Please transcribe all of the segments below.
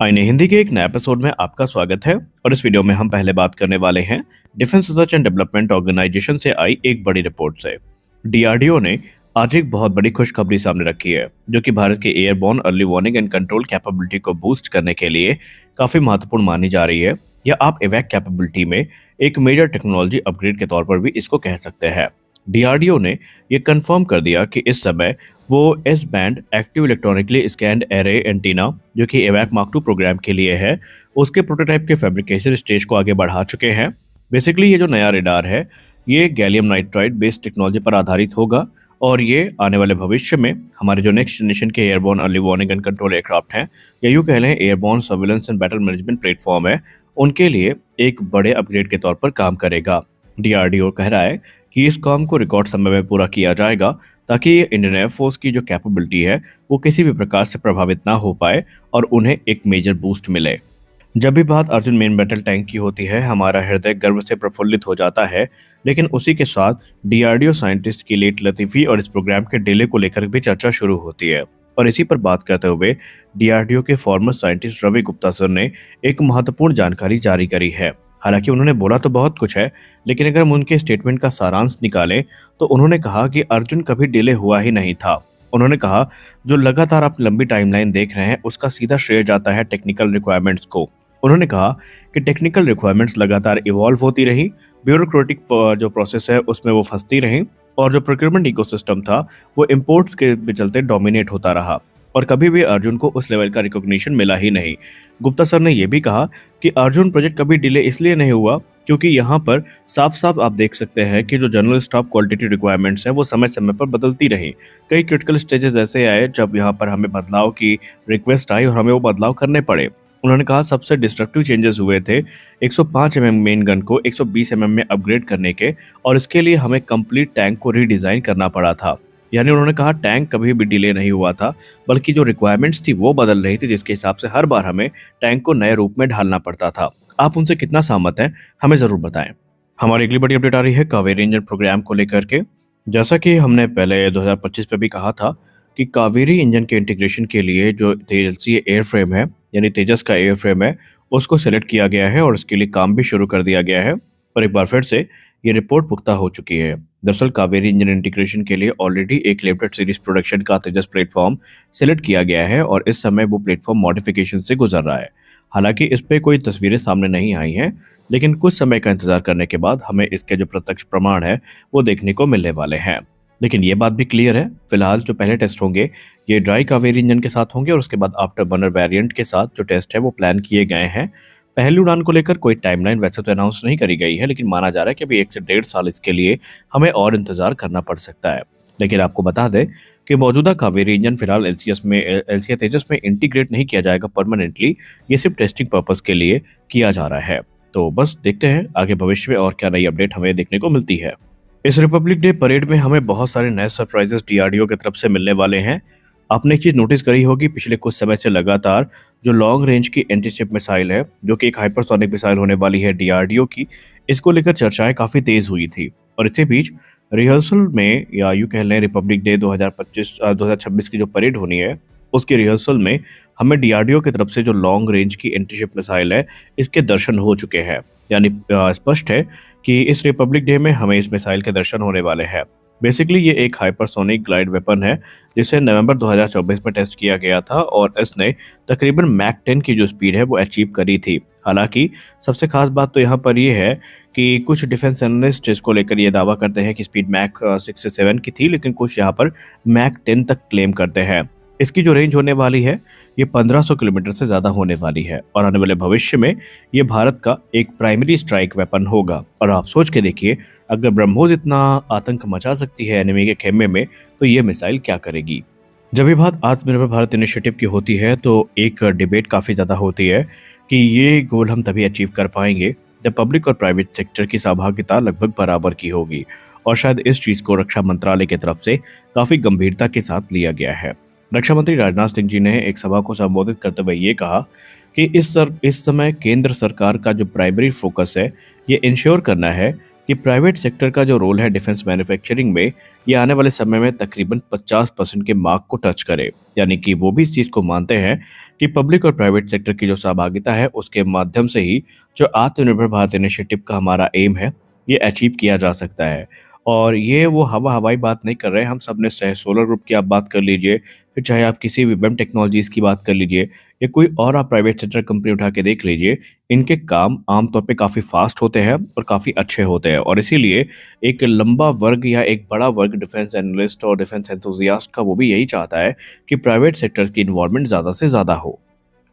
आईने हिंदी के एक नए एपिसोड में आपका स्वागत है। और इस वीडियो में हम पहले बात करने वाले हैं defence research and development organisation से आई एक बड़ी रिपोर्ट से। डीआरडीओ ने आज एक बहुत बड़ी खुशखबरी सामने रखी है, जो कि भारत के airborne early warning and control capability को बूस्ट करने के लिए काफी महत्वपूर्ण मानी जा रही है, या आप इवैक कैपेबिलिटी में एक मेजर टेक्नोलॉजी अपग्रेड के तौर पर भी इसको कह सकते हैं। डीआरडीओ ने यह कंफर्म कर दिया कि इस समय वो S band active electronically scanned array antenna, जो कि एवैक मार्क 2 प्रोग्राम के लिए है, उसके प्रोटोटाइप के फैब्रिकेशन स्टेज को आगे बढ़ा चुके हैं। बेसिकली ये जो नया रेडार है, ये गैलियम नाइट्राइड बेस्ड टेक्नोलॉजी पर आधारित होगा, और ये आने वाले भविष्य में हमारे जो नेक्स्ट जनरेशन के airborne early warning and control aircraft हैं, या यूँ कह लें airborne surveillance and battle management platform है, उनके लिए एक बड़े अपग्रेड के तौर पर काम करेगा। डीआरडीओ कह रहा है कि इस काम को रिकॉर्ड समय में पूरा किया जाएगा, ताकि इंडियन एयरफोर्स की जो कैपेबिलिटी है वो किसी भी प्रकार से प्रभावित ना हो पाए और उन्हें एक मेजर बूस्ट मिले। जब भी बात अर्जुन मेन बैटल टैंक की होती है, हमारा हृदय गर्व से प्रफुल्लित हो जाता है, लेकिन उसी के साथ डीआरडीओ साइंटिस्ट की लेट लतीफ़ी और इस प्रोग्राम के डिले को लेकर भी चर्चा शुरू होती है। और इसी पर बात करते हुए डीआरडीओ के former scientist Ravi Gupta sir ने एक महत्वपूर्ण जानकारी जारी करी है। हालांकि उन्होंने बोला तो बहुत कुछ है, लेकिन अगर हम उनके स्टेटमेंट का सारांश निकालें तो उन्होंने कहा कि अर्जुन कभी डिले हुआ ही नहीं था। उन्होंने कहा, जो लगातार आप लंबी टाइमलाइन देख रहे हैं उसका सीधा श्रेय जाता है टेक्निकल रिक्वायरमेंट्स को। उन्होंने कहा कि टेक्निकल रिक्वायरमेंट्स लगातार इवॉल्व होती रही, ब्यूरोक्रेटिक जो प्रोसेस है उसमें वो फंसती रही, और जो प्रोक्योरमेंट इकोसिस्टम था वो इम्पोर्ट्स के चलते डोमिनेट होता रहा, और कभी भी अर्जुन को उस लेवल का रिकॉग्निशन मिला ही नहीं। गुप्ता सर ने यह भी कहा कि अर्जुन प्रोजेक्ट कभी डिले इसलिए नहीं हुआ क्योंकि यहाँ पर साफ साफ आप देख सकते हैं कि जो जनरल स्टाफ क्वालिटी रिक्वायरमेंट्स हैं वो समय समय पर बदलती रही। कई क्रिटिकल स्टेजेस ऐसे आए जब यहाँ पर हमें बदलाव की रिक्वेस्ट आई और हमें वो बदलाव करने पड़े। उन्होंने कहा सबसे डिस्ट्रक्टिव चेंजेस हुए थे 105 mm मेन गन को 120 mm में अपग्रेड करने के, और इसके लिए हमें कंप्लीट टैंक को रीडिज़ाइन करना पड़ा था। यानी उन्होंने कहा टैंक कभी भी डिले नहीं हुआ था, बल्कि जो रिक्वायरमेंट्स थी वो बदल रही थी, जिसके हिसाब से हर बार हमें टैंक को नए रूप में ढालना पड़ता था। आप उनसे कितना सहमत हैं, हमें ज़रूर बताएं। हमारी अगली बड़ी अपडेट आ रही है कावेरी इंजन प्रोग्राम को लेकर के। जैसा कि हमने पहले 2025 में भी कहा था कि कावेरी इंजन के इंटीग्रेशन के लिए जो तेजस एयर फ्रेम है, यानी तेजस का एयर फ्रेम है, उसको सेलेक्ट किया गया है और उसके लिए काम भी शुरू कर दिया गया है। और एक बार फिर से ये रिपोर्ट पुख्ता हो चुकी है। दरअसल कावेरी इंजन इंटीग्रेशन के लिए ऑलरेडी एक लिमिटेड सीरीज प्रोडक्शन का तेजस प्लेटफॉर्म सेलेक्ट किया गया है, और इस समय वो प्लेटफॉर्म मॉडिफिकेशन से गुजर रहा है। हालांकि इस पे कोई तस्वीरें सामने नहीं आई हैं, लेकिन कुछ समय का इंतजार करने के बाद हमें इसके जो प्रत्यक्ष प्रमाण है वो देखने को मिलने वाले हैं। लेकिन ये बात भी क्लियर है, फिलहाल जो पहले टेस्ट होंगे ये ड्राई कावेरी इंजन के साथ होंगे, और उसके बाद आफ्टर बर्नर वेरिएंट के साथ जो टेस्ट है वो प्लान किए गए हैं। पहली उड़ान को लेकर कोई टाइमलाइन वैसे तो अनाउंस नहीं करी गई है, लेकिन माना जा रहा है कि अभी 1 से 1.5 साल इसके लिए हमें और इंतजार करना पड़ सकता है। लेकिन आपको बता दें कि मौजूदा कावेरी इंजन फिलहाल एलसीए तेजस में इंटीग्रेट नहीं किया जाएगा परमानेंटली, ये सिर्फ टेस्टिंग पर्पस के लिए किया जा रहा है। तो बस देखते हैं आगे भविष्य में और क्या नई अपडेट हमें देखने को मिलती है। इस रिपब्लिक डे परेड में हमें बहुत सारे नए सरप्राइजेस डीआरडीओ की तरफ से मिलने वाले हैं। आपने एक चीज नोटिस करी होगी, पिछले कुछ समय से लगातार जो लॉन्ग रेंज की एंटीशिप मिसाइल है, जो कि एक हाइपरसोनिक मिसाइल होने वाली है डीआरडीओ की, इसको लेकर चर्चाएं काफी तेज हुई थी। और इसी बीच रिहर्सल में, या यूं कह लें रिपब्लिक डे 2026 की जो परेड होनी है, उसके रिहर्सल में हमें डीआरडीओ की तरफ से जो लॉन्ग रेंज की एंटीशिप मिसाइल है इसके दर्शन हो चुके हैं। यानी स्पष्ट है कि इस रिपब्लिक डे में हमें इस मिसाइल के दर्शन होने वाले हैं। बेसिकली ये एक हाइपरसोनिक ग्लाइड वेपन है, जिसे नवंबर 2024 में टेस्ट किया गया था, और इसने तकरीबन मैक 10 की जो स्पीड है वो अचीव करी थी। हालांकि सबसे खास बात तो यहाँ पर यह है कि कुछ डिफेंस एनालिस्ट इसको लेकर ये दावा करते हैं कि स्पीड मैक 6 से 7 की थी, लेकिन कुछ यहाँ पर मैक 10 तक क्लेम करते हैं। इसकी जो रेंज होने वाली है ये 1500 किलोमीटर से ज़्यादा होने वाली है, और आने वाले भविष्य में ये भारत का एक प्राइमरी स्ट्राइक वेपन होगा। और आप सोच के देखिए, अगर ब्रह्मोस इतना आतंक मचा सकती है एनिमी के खेमे में, तो ये मिसाइल क्या करेगी। जब ये बात आत्मनिर्भर भारत इनिशिएटिव की होती है तो एक डिबेट काफ़ी ज़्यादा होती है कि ये गोल हम तभी अचीव कर पाएंगे जब पब्लिक और प्राइवेट सेक्टर की सहभागिता लगभग बराबर की होगी, और शायद इस चीज़ को रक्षा मंत्रालय की तरफ से काफ़ी गंभीरता के साथ लिया गया है। रक्षा मंत्री राजनाथ सिंह जी ने एक सभा को संबोधित करते हुए ये कहा कि इस समय केंद्र सरकार का जो प्राइमरी फोकस है ये इंश्योर करना है कि प्राइवेट सेक्टर का जो रोल है डिफेंस मैन्युफैक्चरिंग में, ये आने वाले समय में तकरीबन 50% के मार्क को टच करे। यानी कि वो भी इस चीज़ को मानते हैं कि पब्लिक और प्राइवेट सेक्टर की जो सहभागिता है उसके माध्यम से ही जो आत्मनिर्भर भारत इनिशिएटिव का हमारा एम है, ये अचीव किया जा सकता है। और ये वो हवाई बात नहीं कर रहे हैं, हम सब ने चाहे सोलर ग्रुप की आप बात कर लीजिए, फिर चाहे आप किसी भी वेब टेक्नोलॉजीज़ की बात कर लीजिए या कोई और आप प्राइवेट सेक्टर कंपनी उठा के देख लीजिए, इनके काम आमतौर पे काफ़ी फ़ास्ट होते हैं और काफ़ी अच्छे होते हैं। और इसीलिए एक लंबा वर्ग या एक बड़ा वर्ग डिफेंस एनालिस्ट और डिफेंस एंथुसियास्ट का वो भी यही चाहता है कि प्राइवेट सेक्टर्स की इन्वॉल्वमेंट ज़्यादा से ज़्यादा हो।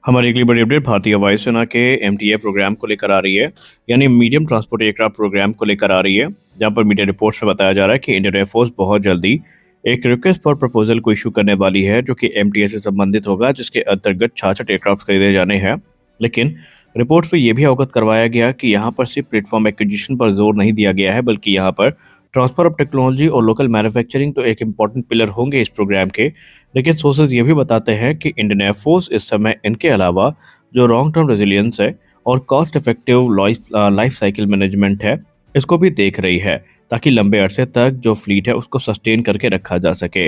हमारी अगली बड़ी अपडेट भारतीय वायुसेना के एमटीए प्रोग्राम को लेकर आ रही है, यानी मीडियम ट्रांसपोर्ट एयरक्राफ्ट प्रोग्राम को लेकर आ रही है, जहां पर मीडिया रिपोर्ट्स में बताया जा रहा है कि इंडियन एयरफोर्स बहुत जल्दी एक रिक्वेस्ट फॉर प्रपोजल को इशू करने वाली है जो कि एमटीए से संबंधित होगा, जिसके अंतर्गत 66 एयरक्राफ्ट खरीदे जाने हैं। लेकिन रिपोर्ट्स में यह भी अवगत करवाया गया कि यहाँ पर सिर्फ प्लेटफॉर्म एक्विजिशन पर जोर नहीं दिया गया है, बल्कि यहाँ पर ट्रांसफर ऑफ टेक्नोलॉजी और लोकल मैन्युफैक्चरिंग तो एक इंपॉर्टेंट पिलर होंगे इस प्रोग्राम के। लेकिन सोर्सेज ये भी बताते हैं कि इंडियन एयरफोर्स इस समय इनके अलावा जो लॉन्ग टर्म रेजिलियंस है और cost effective life cycle management है, इसको भी देख रही है, ताकि लंबे अरसे तक जो फ्लीट है उसको सस्टेन करके रखा जा सके।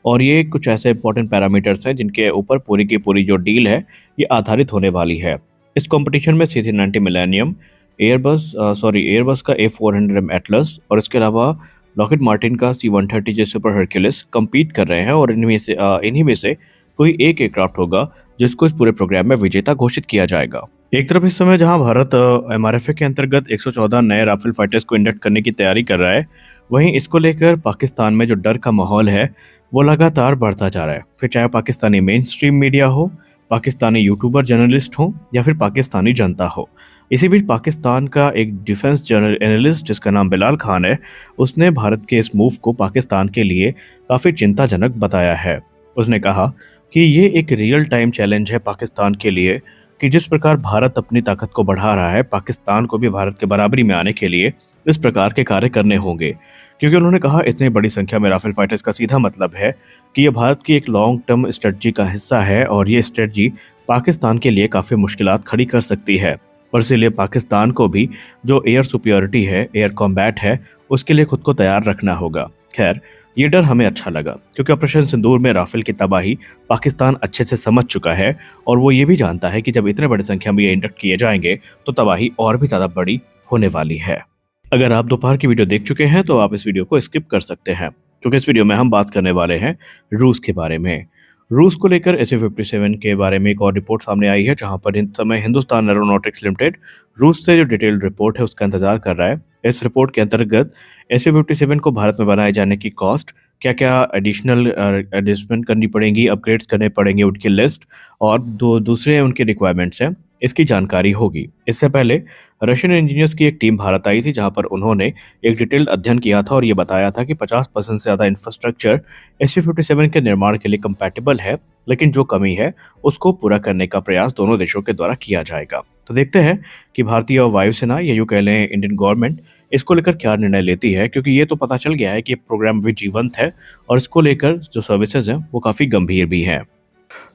और ये कुछ ऐसे इंपॉर्टेंट पैरामीटर्स हैं जिनके ऊपर पूरी की पूरी जो डील है ये आधारित होने वाली है। इस कंपटीशन में C390 मिलेनियम, एयरबस का A400M एटलस और इसके अलावा लॉकहीड मार्टिन का C130J सुपर हरक्यूलिस compete कर रहे हैं, और इन्हीं में से कोई एक एयरक्राफ्ट होगा जिसको इस पूरे प्रोग्राम में विजेता घोषित किया जाएगा। एक तरफ इस समय जहां भारत एमआरएफए के अंतर्गत 114 नए राफेल फाइटर्स को इंडक्ट करने की तैयारी कर रहा है, वहीं इसको लेकर पाकिस्तान में जो डर का माहौल है वो लगातार बढ़ता जा रहा है। फिर चाहे पाकिस्तानी मेन स्ट्रीम मीडिया हो, पाकिस्तानी यूट्यूबर जर्नलिस्ट हो या फिर पाकिस्तानी जनता हो। इसी बीच पाकिस्तान का एक डिफेंस जर्नल एनालिस्ट जिसका नाम बिलाल खान है, उसने भारत के इस मूव को पाकिस्तान के लिए काफ़ी चिंताजनक बताया है। उसने कहा कि ये एक रियल टाइम चैलेंज है पाकिस्तान के लिए कि जिस प्रकार भारत अपनी ताकत को बढ़ा रहा है, पाकिस्तान को भी भारत के बराबरी में आने के लिए इस प्रकार के कार्य करने होंगे। क्योंकि उन्होंने कहा इतनी बड़ी संख्या में राफेल फाइटर्स का सीधा मतलब है कि ये भारत की एक लॉन्ग टर्म स्ट्रेटजी का हिस्सा है, और ये स्ट्रेटजी पाकिस्तान के लिए काफ़ी मुश्किलात खड़ी कर सकती है। और इसीलिए पाकिस्तान को भी जो एयर सुपियोरिटी है, एयर कॉम्बैट है, उसके लिए खुद को तैयार रखना होगा। खैर, ये डर हमें अच्छा लगा क्योंकि ऑपरेशन सिंदूर में राफेल की तबाही पाकिस्तान अच्छे से समझ चुका है, और वो ये भी जानता है कि जब इतने बड़ी संख्या में ये इंडक्ट किए जाएंगे तो तबाही और भी ज़्यादा बड़ी होने वाली है। अगर आप दोपहर की वीडियो देख चुके हैं तो आप इस वीडियो को स्किप कर सकते हैं, क्योंकि इस वीडियो में हम बात करने वाले हैं रूस के बारे में। रूस को लेकर SA-57 के बारे में एक और रिपोर्ट सामने आई है, जहां पर इस समय हिंदुस्तान एरोनॉटिक्स लिमिटेड रूस से जो डिटेल्ड रिपोर्ट है उसका इंतजार कर रहा है। इस रिपोर्ट के अंतर्गत SA-57 को भारत में बनाए जाने की कॉस्ट, क्या क्या एडिशनल एडजस्टमेंट करनी पड़ेंगी, अपग्रेड्स करने पड़ेंगे, उनकी लिस्ट और दूसरे उनके रिक्वायरमेंट्स हैं, इसकी जानकारी होगी। इससे पहले रशियन इंजीनियर्स की एक टीम भारत आई थी, जहां पर उन्होंने एक डिटेल्ड अध्ययन किया था और ये बताया था कि 50% से ज़्यादा इंफ्रास्ट्रक्चर SA-57 के निर्माण के लिए कंपैटिबल है, लेकिन जो कमी है उसको पूरा करने का प्रयास दोनों देशों के द्वारा किया जाएगा। तो देखते हैं कि भारतीय वायुसेना या यूँ कह लें इंडियन गवर्नमेंट इसको लेकर क्या निर्णय लेती है, क्योंकि ये तो पता चल गया है कि ये प्रोग्राम भी जीवंत है और इसको लेकर जो सर्विसेज हैं वो काफ़ी गंभीर भी हैं।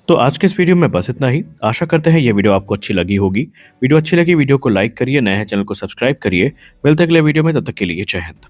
तो आज के इस वीडियो में बस इतना ही। आशा करते हैं ये वीडियो आपको अच्छी लगी होगी। वीडियो अच्छी लगी वीडियो को लाइक करिए, नए हैं चैनल को सब्सक्राइब करिए। मिलते हैं अगले वीडियो में, तब तक के लिए जय हिंद।